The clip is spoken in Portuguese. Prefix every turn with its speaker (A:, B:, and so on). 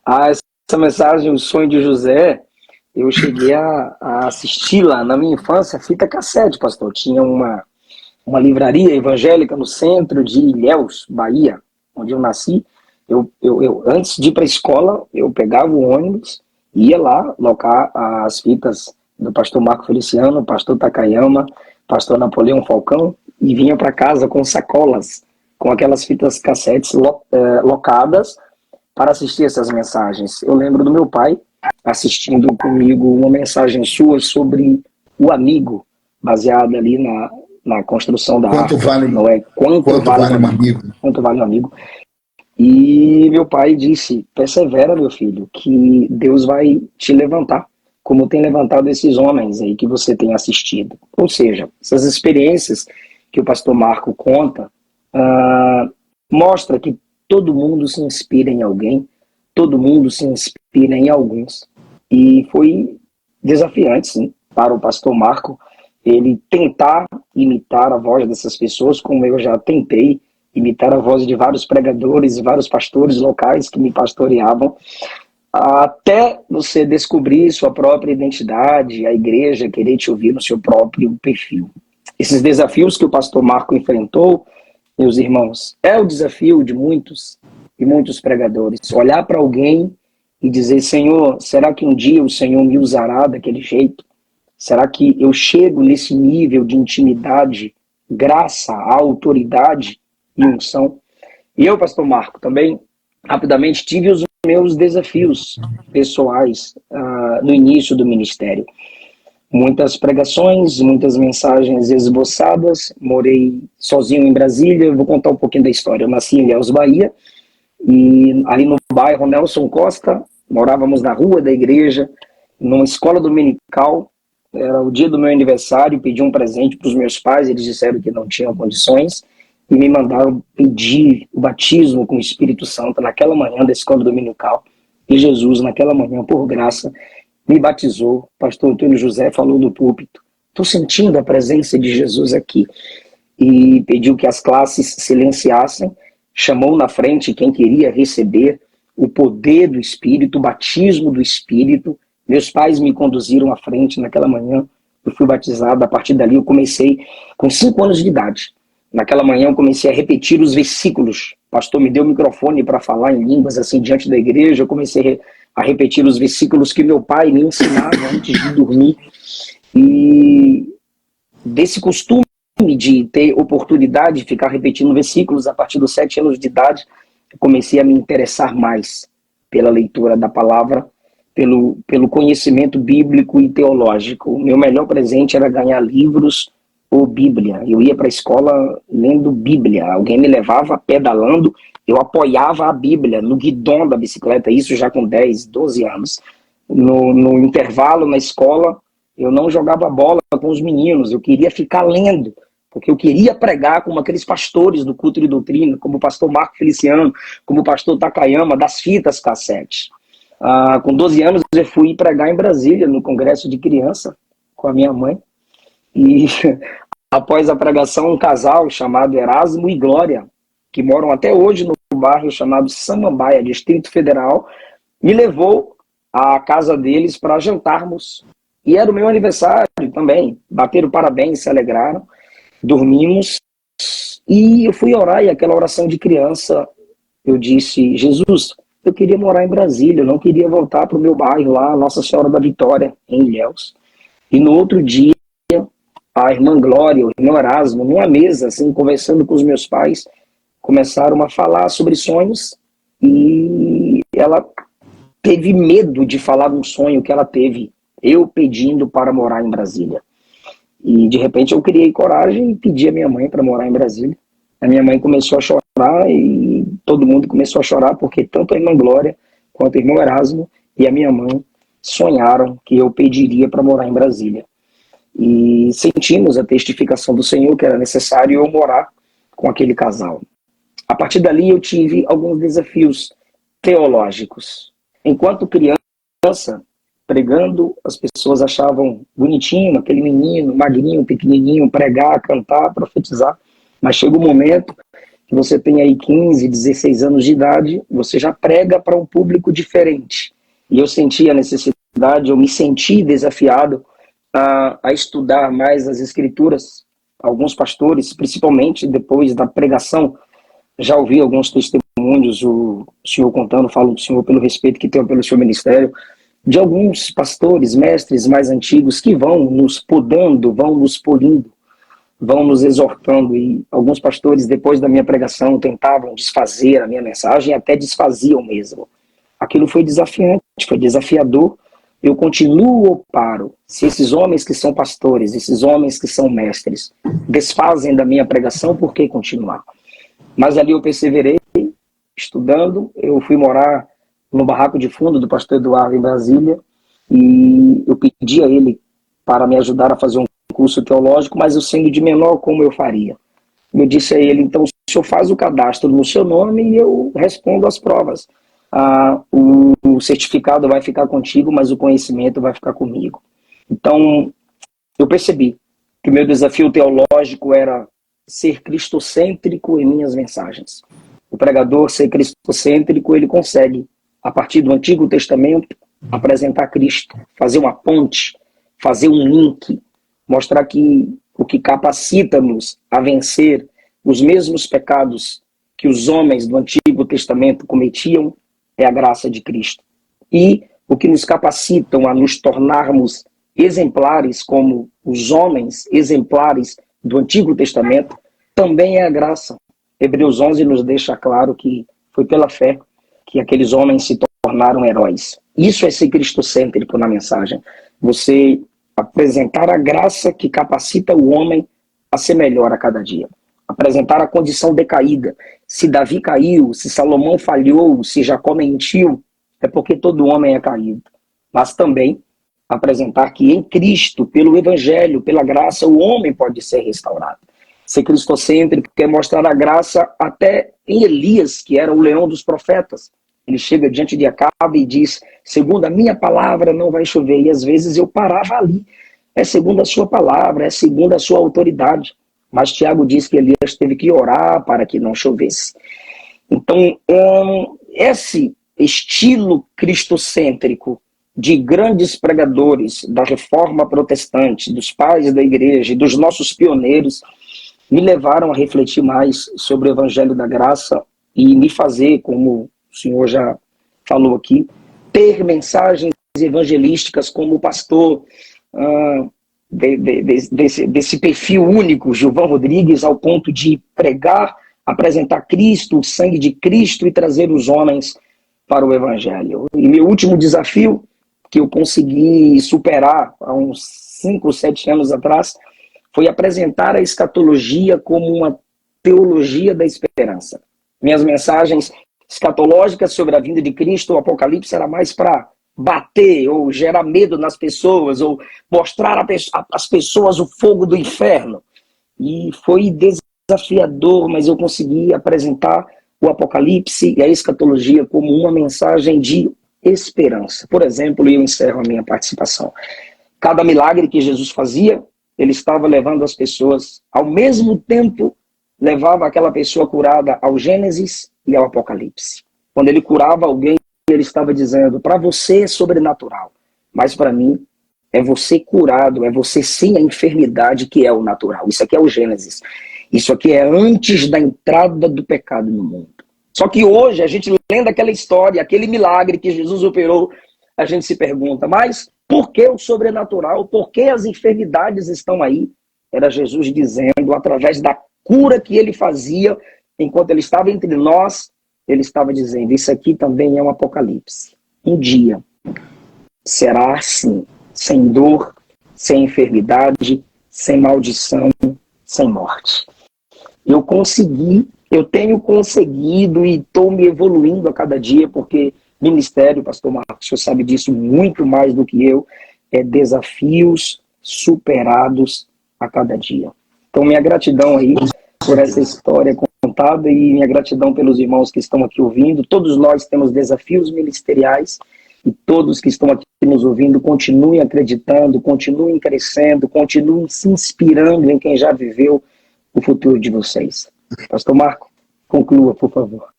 A: Essa mensagem, O Sonho de José, eu cheguei a assisti-la na minha infância, fita cassete, pastor. Tinha uma livraria evangélica no centro de Ilhéus, Bahia, onde eu nasci. Antes de ir para a escola, eu pegava o ônibus, ia lá locar as fitas do pastor Marco Feliciano, pastor Takayama, pastor Napoleão Falcão, e vinha para casa com sacolas, com aquelas fitas cassetes locadas para assistir essas mensagens. Eu lembro do meu pai assistindo comigo uma mensagem sua sobre o amigo, baseada ali na construção da
B: Quanto
A: arca,
B: vale,
A: não é?
B: quanto vale um amigo?
A: Quanto vale um amigo? E meu pai disse: persevera, meu filho, que Deus vai te levantar, como tem levantado esses homens aí que você tem assistido. Ou seja, essas experiências que o pastor Marco conta, mostra que todo mundo se inspira em alguém, todo mundo se inspira em alguns. E foi desafiante, sim, para o pastor Marco, ele tentar imitar a voz dessas pessoas, como eu já tentei imitar a voz de vários pregadores e vários pastores locais que me pastoreavam, até você descobrir sua própria identidade, a igreja querer te ouvir no seu próprio perfil. Esses desafios que o pastor Marco enfrentou, meus irmãos, é o desafio de muitos e muitos pregadores. Olhar para alguém e dizer: Senhor, será que um dia o Senhor me usará daquele jeito? Será que eu chego nesse nível de intimidade, graça, autoridade e unção? E eu, pastor Marco, também, rapidamente, tive os meus desafios pessoais no início do ministério. Muitas pregações, muitas mensagens esboçadas, morei sozinho em Brasília. Eu vou contar um pouquinho da história. Eu nasci em Ilhéus, Bahia, e ali no bairro Nelson Costa, morávamos na rua da igreja, numa escola dominical. Era o dia do meu aniversário, pedi um presente para os meus pais, eles disseram que não tinham condições, e me mandaram pedir o batismo com o Espírito Santo naquela manhã da escola dominical. E Jesus, naquela manhã, por graça, me batizou. Pastor Antônio José falou no púlpito: estou sentindo a presença de Jesus aqui. E pediu que as classes silenciassem, chamou na frente quem queria receber o poder do Espírito, o batismo do Espírito. Meus pais me conduziram à frente naquela manhã, eu fui batizado. A partir dali eu comecei com 5 anos de idade. Naquela manhã eu comecei a repetir os versículos. O pastor me deu o microfone para falar em línguas assim diante da igreja. Eu comecei a repetir os versículos que meu pai me ensinava antes de dormir. E desse costume de ter oportunidade de ficar repetindo versículos a partir dos 7 anos de idade, eu comecei a me interessar mais pela leitura da palavra, pelo conhecimento bíblico e teológico. O meu melhor presente era ganhar livros ou Bíblia. Eu ia para a escola lendo Bíblia. Alguém me levava pedalando, eu apoiava a Bíblia no guidão da bicicleta, isso já com 10, 12 anos. No intervalo na escola, eu não jogava bola com os meninos, eu queria ficar lendo, porque eu queria pregar como aqueles pastores do culto de doutrina, como o pastor Marco Feliciano, como o pastor Takayama, das fitas cassete. Com 12 anos eu fui pregar em Brasília, no congresso de criança, com a minha mãe. E após a pregação, um casal chamado Erasmo e Glória, que moram até hoje no bairro chamado Samambaia, Distrito Federal, me levou à casa deles para jantarmos. E era o meu aniversário também. Bateram parabéns, se alegraram, dormimos. E eu fui orar, e aquela oração de criança, eu disse: Jesus, eu queria morar em Brasília, eu não queria voltar para o meu bairro lá, Nossa Senhora da Vitória, em Ilhéus. E no outro dia, a irmã Glória, o irmão Erasmo, numa mesa, assim, conversando com os meus pais, começaram a falar sobre sonhos, e ela teve medo de falar de um sonho que ela teve, eu pedindo para morar em Brasília. E de repente eu criei coragem e pedi a minha mãe para morar em Brasília. A minha mãe começou a chorar e todo mundo começou a chorar, porque tanto a irmã Glória quanto o irmão Erasmo e a minha mãe sonharam que eu pediria para morar em Brasília. E sentimos a testificação do Senhor que era necessário eu morar com aquele casal. A partir dali eu tive alguns desafios teológicos. Enquanto criança, pregando, as pessoas achavam bonitinho aquele menino, magrinho, pequenininho, pregar, cantar, profetizar. Mas chega um momento que você tem aí 15, 16 anos de idade, você já prega para um público diferente. E eu senti a necessidade, eu me senti desafiado a estudar mais as Escrituras. Alguns pastores, principalmente depois da pregação, já ouvi alguns testemunhos, o senhor contando, falo do senhor pelo respeito que tem pelo seu ministério, de alguns pastores, mestres mais antigos que vão nos podando, vão nos polindo, vão nos exortando. E alguns pastores, depois da minha pregação, tentavam desfazer a minha mensagem, até desfaziam mesmo. Aquilo foi desafiante, foi desafiador. Eu continuo ou paro? Se esses homens que são pastores, esses homens que são mestres, desfazem da minha pregação, por que continuar? Mas ali eu perseverei, estudando. Eu fui morar no barraco de fundo do pastor Eduardo, em Brasília, e eu pedi a ele para me ajudar a fazer um curso teológico, mas eu sendo de menor, como eu faria? Eu disse a ele, então, o senhor faz o cadastro no seu nome e eu respondo as provas. O certificado vai ficar contigo, mas o conhecimento vai ficar comigo. Então, eu percebi que o meu desafio teológico era ser cristocêntrico em minhas mensagens. O pregador ser cristocêntrico, ele consegue, a partir do Antigo Testamento, apresentar Cristo, fazer uma ponte, fazer um link, mostrar que o que capacita-nos a vencer os mesmos pecados que os homens do Antigo Testamento cometiam é a graça de Cristo. E o que nos capacitam a nos tornarmos exemplares como os homens exemplares do Antigo Testamento também é a graça. Hebreus 11 nos deixa claro que foi pela fé que aqueles homens se tornaram heróis. Isso é ser cristocêntrico na mensagem. Você apresentar a graça que capacita o homem a ser melhor a cada dia. Apresentar a condição decaída. Se Davi caiu, se Salomão falhou, se Jacó mentiu, é porque todo homem é caído. Mas também apresentar que em Cristo, pelo Evangelho, pela graça, o homem pode ser restaurado. Ser cristocêntrico quer mostrar a graça até em Elias, que era o leão dos profetas. Ele chega diante de Acabe e diz, segundo a minha palavra não vai chover. E às vezes eu parava ali. É segundo a sua palavra, é segundo a sua autoridade. Mas Tiago diz que Elias teve que orar para que não chovesse. Então, esse estilo cristocêntrico de grandes pregadores da reforma protestante, dos pais da igreja e dos nossos pioneiros, me levaram a refletir mais sobre o Evangelho da Graça e me fazer, como o senhor já falou aqui, ter mensagens evangelísticas como o pastor desse perfil único, Gilvão Rodrigues, ao ponto de pregar, apresentar Cristo, o sangue de Cristo e trazer os homens para o Evangelho. E meu último desafio, que eu consegui superar há uns 5, 7 anos atrás, foi apresentar a escatologia como uma teologia da esperança. Minhas mensagens escatológicas sobre a vinda de Cristo, o Apocalipse, era mais para bater ou gerar medo nas pessoas, ou mostrar às pessoas o fogo do inferno. E foi desafiador, mas eu consegui apresentar o Apocalipse e a escatologia como uma mensagem de esperança. Por exemplo, e eu encerro a minha participação. Cada milagre que Jesus fazia, ele estava levando as pessoas, ao mesmo tempo, levava aquela pessoa curada ao Gênesis e ao Apocalipse. Quando ele curava alguém, ele estava dizendo, para você é sobrenatural, mas para mim é você curado, é você sem a enfermidade que é o natural. Isso aqui é o Gênesis. Isso aqui é antes da entrada do pecado no mundo. Só que hoje, a gente lendo aquela história, aquele milagre que Jesus operou, a gente se pergunta, mas por que o sobrenatural? Por que as enfermidades estão aí? Era Jesus dizendo, através da cura que ele fazia, enquanto ele estava entre nós, ele estava dizendo, isso aqui também é um apocalipse. Um dia será assim, sem dor, sem enfermidade, sem maldição, sem morte. Eu tenho conseguido e estou me evoluindo a cada dia, porque ministério, pastor Marcos, o senhor sabe disso muito mais do que eu, é desafios superados a cada dia. Então, minha gratidão aí por essa história contada e minha gratidão pelos irmãos que estão aqui ouvindo. Todos nós temos desafios ministeriais e todos que estão aqui nos ouvindo continuem acreditando, continuem crescendo, continuem se inspirando em quem já viveu o futuro de vocês. Pastor Marco. Conclua, por favor.